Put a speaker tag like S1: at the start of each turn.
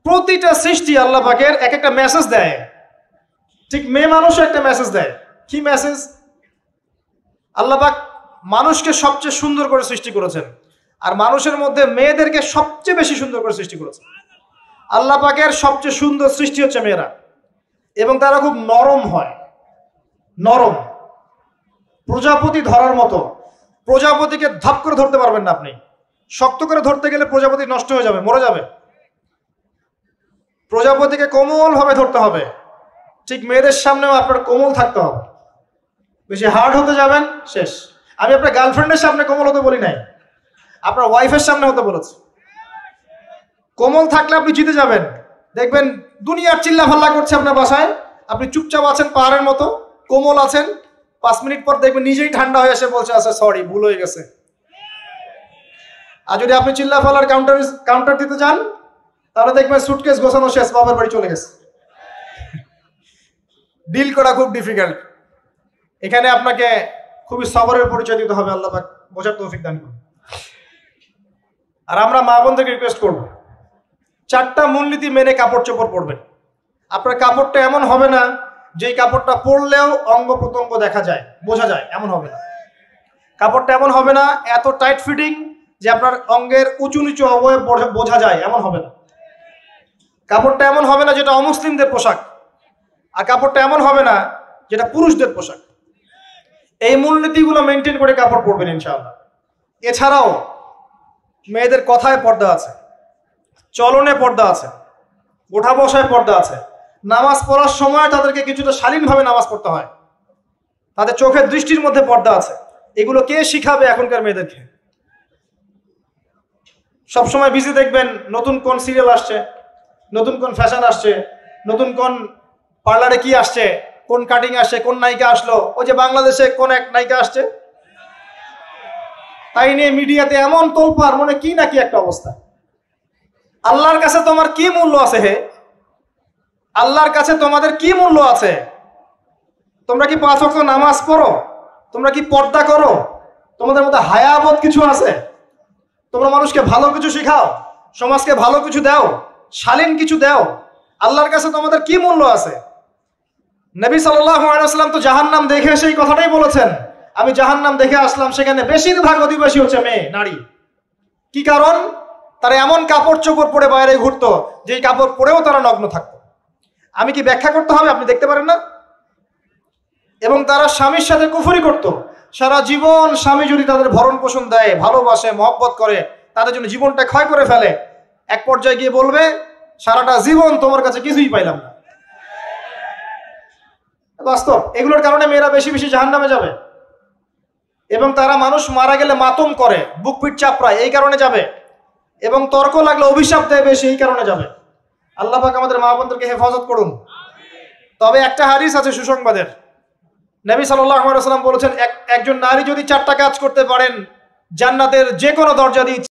S1: প্রতিটা সৃষ্টি আল্লাহ পাকের এক একটা মেসেজ দেয়। ঠিক মেয়ে মানুষও একটা মেসেজ দেয়। কি মেসেজ? আল্লাহ পাক মানুষকে সবচেয়ে সুন্দর করে সৃষ্টি করেছেন, আর মানুষের মধ্যে মেয়েদেরকে সবচেয়ে বেশি সুন্দর করে সৃষ্টি করেছেন। আল্লাহ পাকের সবচেয়ে সুন্দর সৃষ্টি হচ্ছে মেয়েরা, এবং তারা খুব নরম হয়, নরম, প্রজাপতি ধরার মতো। প্রজাপতিকে ধাপ করে ধরতে পারবেন না আপনি, শক্ত করে ধরতে গেলে প্রজাপতি নষ্ট হয়ে যাবে, মরে যাবে। প্রজাপতিকে কোমল ভাবে ধরতে হবে। ঠিক মেয়েদের সামনেও আপনার কোমল থাকতে হবে। বেশি হার্ড হতে যাবেন, শেষ। আমি আপনার গার্লফ্রেন্ডের সামনে কোমল হতে বলি নাই, আপনার ওয়াইফের সামনে হতে বলেছি। কোমল থাকলে আপনি জিতে যাবেন। দেখবেন দুনিয়ার চিল্লা ফাল্লা করছে আপনার বাসায়, আপনি চুপচাপ আছেন পাহাড়ের মতো, কোমল আছেন। 5 মিনিট পর দেখবেন নিজেই ঠান্ডা হয়ে এসে বলছে আচ্ছা সরি, ভুল হয়ে গেছে। আর যদি আপনি চিল্লা ফাল্লার কাউন্টার দিতে যান, তাহলে দেখবেন সুটকেস গোছানো শেষ, বাবার বাড়ি চলে গেছে। ডিল করা খুব ডিফিকাল্ট। এখানে আপনাকে খুবই সবরের পরিচয় দিতে হবে। আল্লাহ পাক বোঝার তৌফিক দান করুন। আর আমরা মা বোনদেরকে রিকোয়েস্ট করব, 4টা মূলনীতি মেনে কাপড় চোপড় পরবেন। আপনার কাপড়টা এমন হবে না যেই কাপড়টা পরলেও অঙ্গ প্রত্যঙ্গ দেখা যায়, বোঝা যায়, এমন হবে না। কাপড়টা এমন হবে না এত টাইট ফিটিং যে আপনার অঙ্গের উঁচু নিচু অবয়ব বোঝা যায়, এমন হবে না। কাপড়টা এমন হবে না যেটা অমুসলিমদের পোশাক, আর কাপড়টা এমন হবে না যেটা পুরুষদের পোশাক। এই মূলনীতিগুলো মেনটেন করে কাপড় পরবেন ইনশাআল্লাহ। এছাড়াও মেয়েদের কথায় পর্দা আছে, চলনে পর্দা আছে, ওঠা বসায় পর্দা আছে। নামাজ পড়ার সময় তাদেরকে কিছুটা শালীনভাবে নামাজ পড়তে হয়। তাদের চোখের দৃষ্টির মধ্যে পর্দা আছে। এগুলো কে শিখাবে এখনকার মেয়েদেরকে? সবসময় বিজি দেখবেন নতুন কোন সিরিয়াল আসছে, নতুন কোন ফ্যাশন আসছে, নতুন কোন পার্লারে কি আসছে, কোন কাটিং আসছে, কোন নায়িকা আসলো। ওই যে বাংলাদেশে কোন এক নায়িকা আসছে, তাই নিয়ে মিডিয়াতে এমন তোলপাড়, মনে কি নাকি একটা অবস্থা। আল্লাহর কাছে তোমার কি মূল্য আছে হে? আল্লাহর কাছে তোমাদের কি মূল্য আছে? তোমরা কি 5 ওয়াক্ত নামাজ পড়ো? তোমরা কি পর্দা করো? তোমাদের মধ্যে হায়াবোধ কিছু আছে? তোমরা মানুষকে ভালো কিছু শেখাও, সমাজকে ভালো কিছু দাও, শালীন কিছু দাও। আল্লাহর কাছে তোমাদের কি মূল্য আছে? নবী সাল্লাল্লাহু আলাইহি ওয়াসাল্লাম তো জাহান্নাম দেখে সেই কথাটাই বলেছেন, আমি জাহান্নাম দেখে আসলাম, সেখানে বেশিরভাগ অধিবাসী হচ্ছে মেয়ে, নারী। কি কারণ? তারা এমন কাপড় চোপড় পরে বাইরে ঘুরতো যেই কাপড় পরেও তারা নগ্ন থাকতো। আমি কি ব্যাখ্যা করতে হবে? আপনি দেখতে পারেন না? এবং তারা স্বামীর সাথে কুফরি করত। সারা জীবন স্বামী যদি তাদের ভরণ পোষণ দেয়, ভালোবাসে, মহব্বত করে, তাদের জন্য জীবনটা ক্ষয় করে ফেলে, এক পর্যায়ে গিয়ে বলবে সারাটা জীবন তোমার কাছে কিছুই পাইলাম না। বাস্তব। এগুলোর কারণে মেয়েরা বেশি বেশি জাহান্নামে যাবে। এবং তারা মানুষ মারা গেলে মাতম করে, বুক পিঠ চাপড়ায়, এই কারণে যাবে। এবং তর্ক লাগলে অভিশাপ দেয় বেশি, এই কারণে যাবে। আল্লাহ পাক আমাদের মা বোনদেরকে হেফাজত করুন। তবে একটা হাদিস আছে সুসংবাদের। নবী সাল্লাল্লাহু আলাইহি ওয়াসাল্লাম বলেছেন, একজন নারী যদি 4টা কাজ করতে পারেন, জান্নাতের যে কোনো দরজা দিয়ে